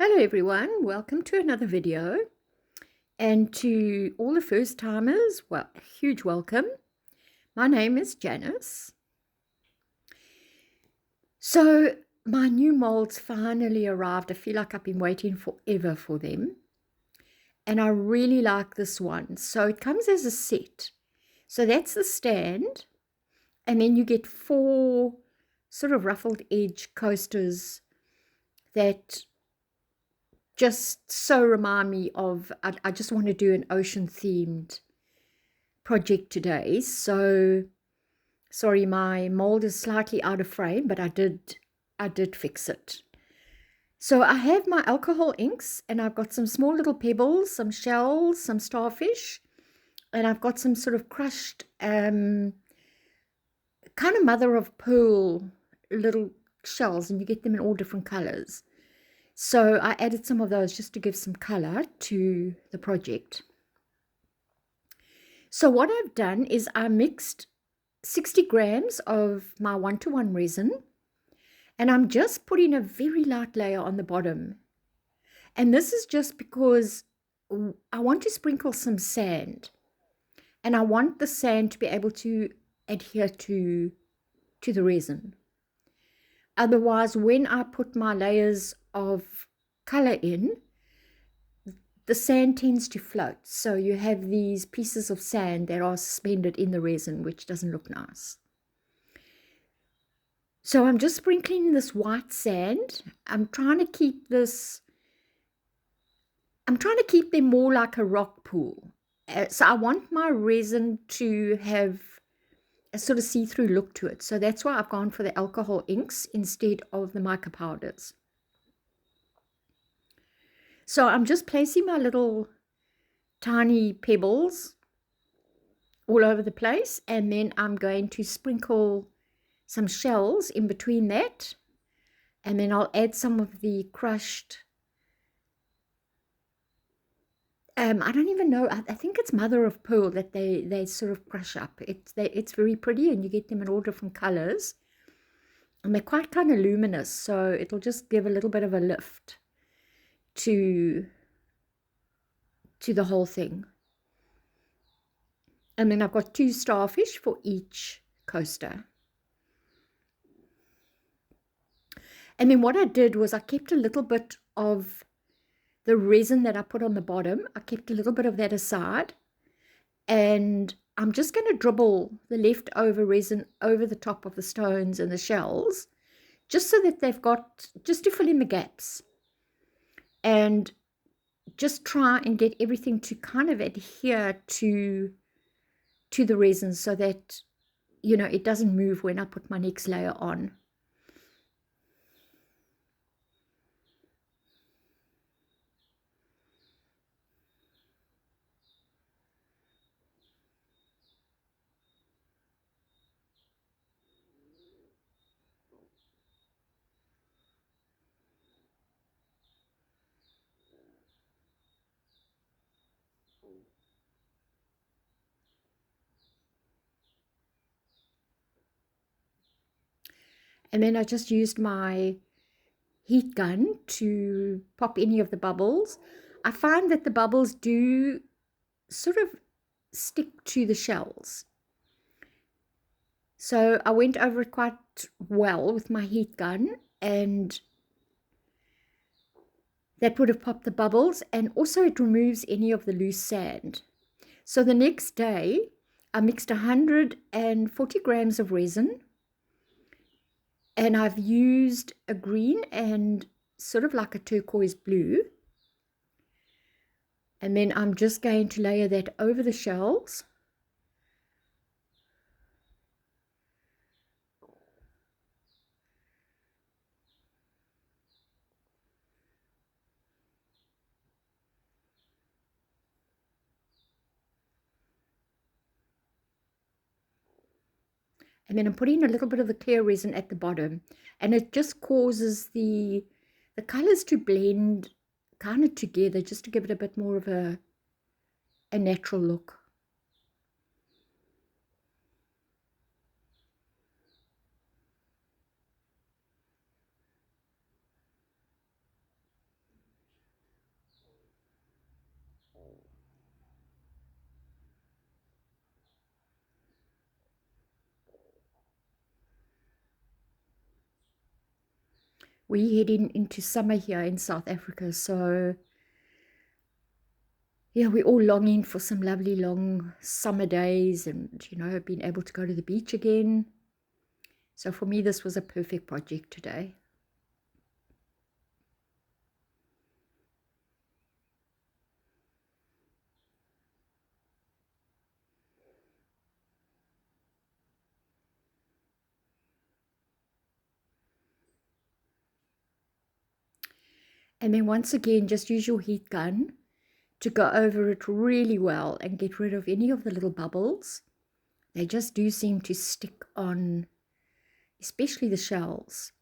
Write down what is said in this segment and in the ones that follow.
Hello everyone, welcome to another video, and to all the first timers, well, a huge welcome. My name is Janice. So my new molds finally arrived. I feel like I've been waiting forever for them, and I really like this one. So it comes as a set. So that's the stand, and then you get 4 sort of ruffled edge coasters that just so remind me of, I just want to do an ocean themed project today. So sorry, my mold is slightly out of frame, but I did fix it. So I have my alcohol inks, and I've got some small little pebbles, some shells, some starfish, and I've got some sort of crushed kind of mother of pearl little shells, and you get them in all different colors. So I added some of those just to give some color to the project. So what I've done is I mixed 60 grams of my 1-to-1 resin, and I'm just putting a very light layer on the bottom. And this is just because I want to sprinkle some sand, and I want the sand to be able to adhere to the resin. Otherwise, when I put my layers of color in, the sand tends to float. So you have these pieces of sand that are suspended in the resin, which doesn't look nice. So I'm just sprinkling this white sand. I'm trying to keep them more like a rock pool. So I want my resin to have a sort of see-through look to it. So that's why I've gone for the alcohol inks instead of the mica powders. So I'm just placing my little tiny pebbles all over the place, and then I'm going to sprinkle some shells in between that, and then I'll add some of the crushed I don't even know, I think it's mother of pearl that they sort of crush up. It's very pretty, and you get them in all different colors, and they're quite kind of luminous, so it'll just give a little bit of a lift to the whole thing. And then I've got 2 starfish for each coaster. And then what I did was I kept a little bit of the resin that I put on the bottom. I kept a little bit of that aside, and I'm just going to dribble the leftover resin over the top of the stones and the shells, just so that they've got, just to fill in the gaps, and just try and get everything to kind of adhere to the resin, so that, you know, it doesn't move when I put my next layer on. And then I just used my heat gun to pop any of the bubbles. I find that the bubbles do sort of stick to the shells. So I went over it quite well with my heat gun, and that would have popped the bubbles, and also it removes any of the loose sand. So the next day, I mixed 140 grams of resin, and I've used a green and sort of like a turquoise blue. And then I'm just going to layer that over the shells. And then I'm putting a little bit of the clear resin at the bottom, and it just causes the colors to blend kind of together, just to give it a bit more of a natural look. we're heading into summer here in South Africa, so yeah, we're all longing for some lovely long summer days and, you know, being able to go to the beach again. So for me, this was a perfect project today. And then once again, just use your heat gun to go over it really well and get rid of any of the little bubbles. They just do seem to stick on, especially the shells.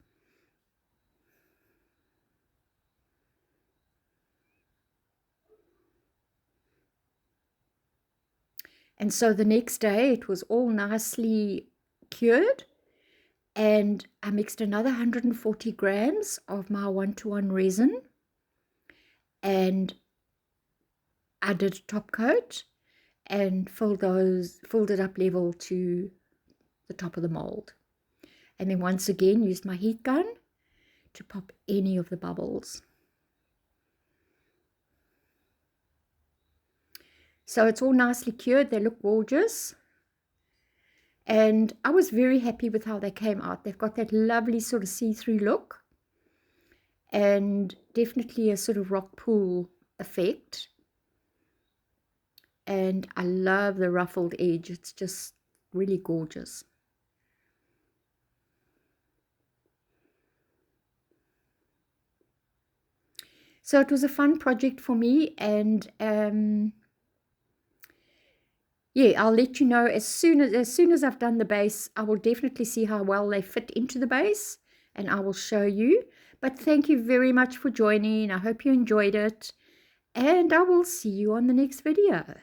And so the next day it was all nicely cured, and I mixed another 140 grams of my 1-to-1 resin, and I did a top coat and filled it up level to the top of the mold. And then once again used my heat gun to pop any of the bubbles. So it's all nicely cured. They look gorgeous. And I was very happy with how they came out. They've got that lovely sort of see-through look, and definitely a sort of rock pool effect. And I love the ruffled edge. It's just really gorgeous. So it was a fun project for me, and yeah, I'll let you know as soon as I've done the base. I will definitely see how well they fit into the base, and I will show you. But thank you very much for joining. I hope you enjoyed it, and I will see you on the next video.